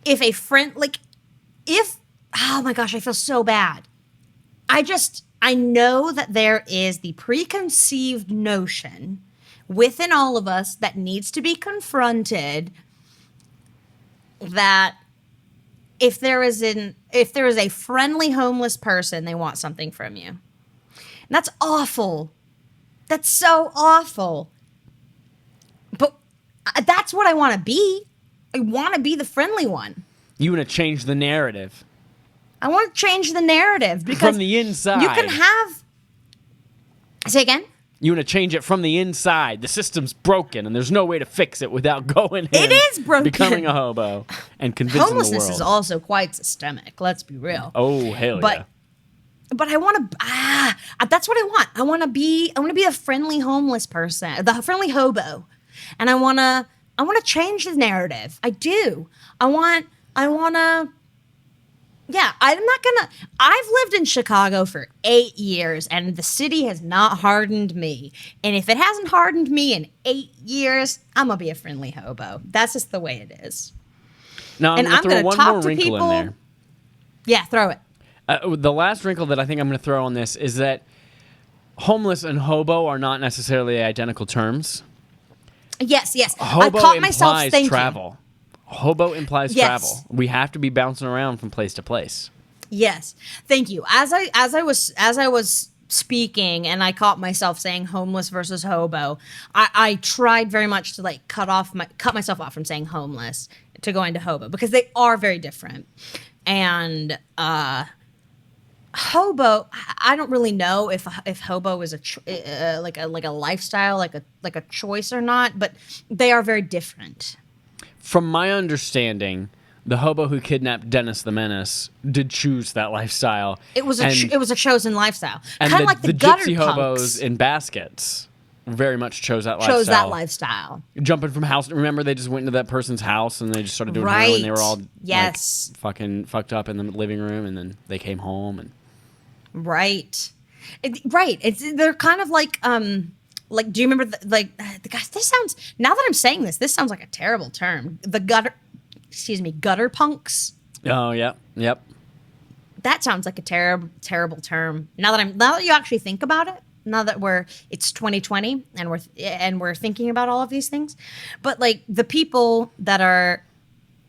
if a friend, oh my gosh, I feel so bad. I know that there is the preconceived notion within all of us that needs to be confronted that if there is a friendly homeless person, they want something from you. And that's awful. That's so awful. But that's what I want to be. I want to be the friendly one. You want to change the narrative. I want to change the narrative because From the inside. you can have. Say again? You want to change it from the inside. The system's broken, and there's no way to fix it without going in. It is broken. Becoming a hobo and convincing the Homelessness world. is also quite systemic. Let's be real. Oh, hell yeah. But I want to. That's what I want. I want to be a friendly homeless person, the friendly hobo, and I want to change the narrative. I do. I want to. Yeah, I'm not gonna. I've lived in Chicago for 8 years, and the city has not hardened me. And if it hasn't hardened me in 8 years, I'm gonna be a friendly hobo. That's just the way it is. Now, I'm going to throw one more wrinkle in there. Yeah, throw it. The last wrinkle that I think I'm going to throw on this is that homeless and hobo are not necessarily identical terms. Yes. Hobo I caught myself implies thinking. travel. Hobo implies Yes. travel. We have to be bouncing around from place to place. Yes, thank you. As I was speaking, and I caught myself saying homeless versus hobo. I tried very much to like cut myself off from saying homeless to go into hobo because they are very different. And hobo, I don't really know if hobo is like a lifestyle, like a choice or not, but they are very different. From my understanding, the hobo who kidnapped Dennis the Menace did choose that lifestyle. It was a chosen lifestyle, and kind of like the gutter gypsy punks hobos in baskets very much chose that lifestyle. Jumping from house. Remember, they just went into that person's house and they just started doing Right. heroin. They were all Yes. like, fucking fucked up in the living room, and then they came home and Right. They're kind of like do you remember the guys? This sounds, now that I'm saying this sounds like a terrible term. The gutter punks. oh yeah, yep. That sounds like a terrible term. Now that you actually think about it, now that it's 2020 and we're thinking about all of these things, but like the people that are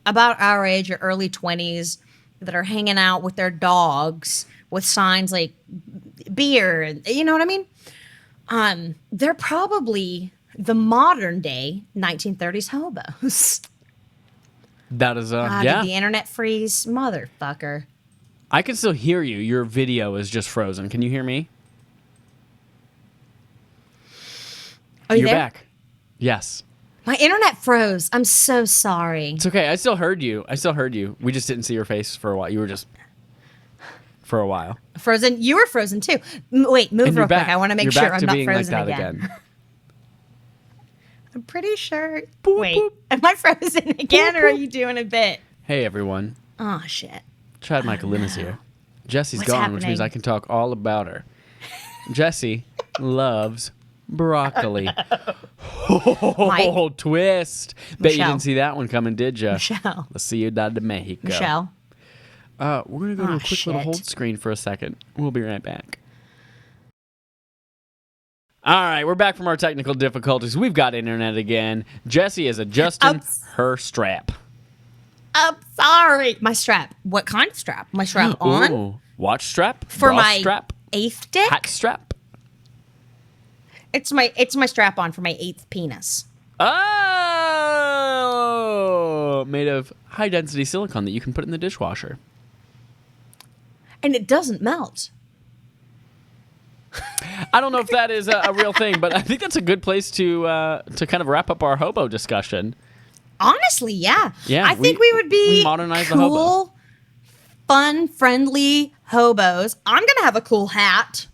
about our age or early 20s that are hanging out with their dogs with signs like beer, and you know what I mean? They're probably the modern day 1930s hobos. That is Did yeah. the internet freeze, motherfucker? I can still hear you. Your video is just frozen. Can you hear me? Are you You're there? back. Yes. My internet froze. I'm so sorry. It's okay. I still heard you. We just didn't see your face for a while. You were just for a while. Frozen. You were frozen too. Wait, move And real you're back. quick. I want to make You're sure back I'm to not being frozen like that again. I'm pretty sure. Boop, Wait, boop. am I frozen again, Boop, or are boop. you doing a bit? Hey everyone. Oh shit. Chad Michael Lynn is here. Jesse's What's gone, which means happening? I can talk all about her. Jesse loves broccoli. Oh, twist. Bet you Michelle. didn't see that one coming, did you? Michelle. Let's see you down to Mexico. Michelle. We're going to go to a quick little shit. hold screen for a second. We'll be right back. All right, we're back from our technical difficulties. We've got internet again. Jessie is adjusting her strap. I'm sorry. My strap. What kind of strap? My strap on? Ooh, watch strap? For bra my strap? 8th dick? Hat strap? It's my strap on for my 8th penis. Oh! Made of high-density silicone that you can put in the dishwasher. And it doesn't melt. I don't know if that is a real thing, but I think that's a good place to kind of wrap up our hobo discussion. Honestly, yeah. Yeah, I think we would be we modernized the hobo. cool, fun, friendly hobos. I'm going to have a cool hat.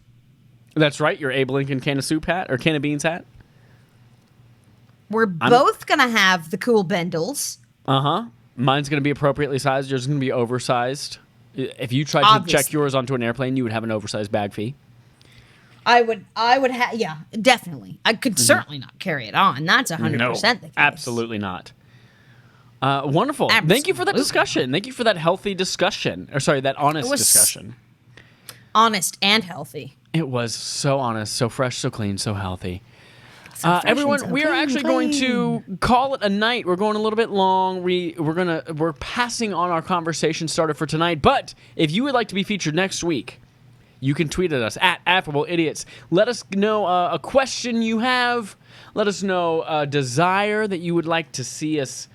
That's right, your Abe Lincoln can of soup hat or can of beans hat. We're both going to have the cool bindles. Uh-huh. Mine's going to be appropriately sized. Yours is going to be oversized. If you tried to Obviously. check yours onto an airplane, you would have an oversized bag fee. I would have, yeah, definitely. I could certainly not carry it on. That's 100% the case. Absolutely not. Wonderful. Thank you for that discussion. Thank you for that healthy discussion. Or sorry, that honest discussion. Honest and healthy. It was so honest, so fresh, so clean, so healthy. So fresh and Everyone, so we are clean, actually going to call it a night. We're going a little bit long. We're passing on our conversation starter for tonight. But if you would like to be featured next week, you can tweet at us at Affable Idiots. Let us know a question you have. Let us know a desire that you would like to see us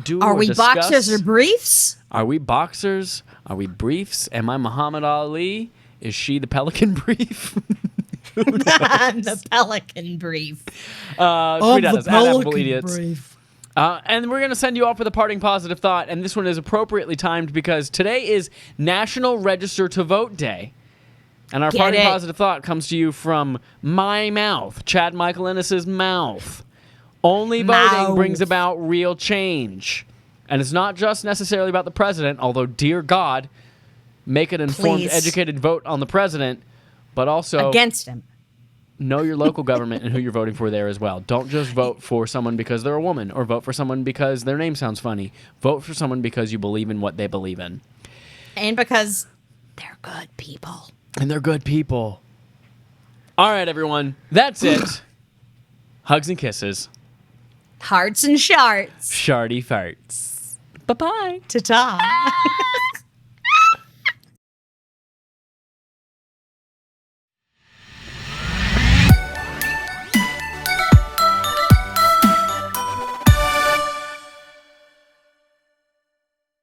do. Are or we discuss. boxers or briefs? Are we boxers? Are we briefs? Am I Muhammad Ali? Is she the Pelican Brief? The Pelican brief. Tweet at us at Affable Idiots. And we're going to send you off with a parting positive thought. And this one is appropriately timed because today is National Register to Vote Day. And our parting positive thought comes to you from my mouth, Chad Michael Ennis's mouth. Only voting brings about real change. And it's not just necessarily about the president, although, dear God, make an informed, educated vote on the president, but also against him. Know your local government and who you're voting for there as well. Don't just vote for someone because they're a woman or vote for someone because their name sounds funny. Vote for someone because you believe in what they believe in. And because they're good people. And they're good people. All right, everyone. That's it. Hugs and kisses. Hearts and sharts. Shardy farts. Bye-bye. Ta-ta.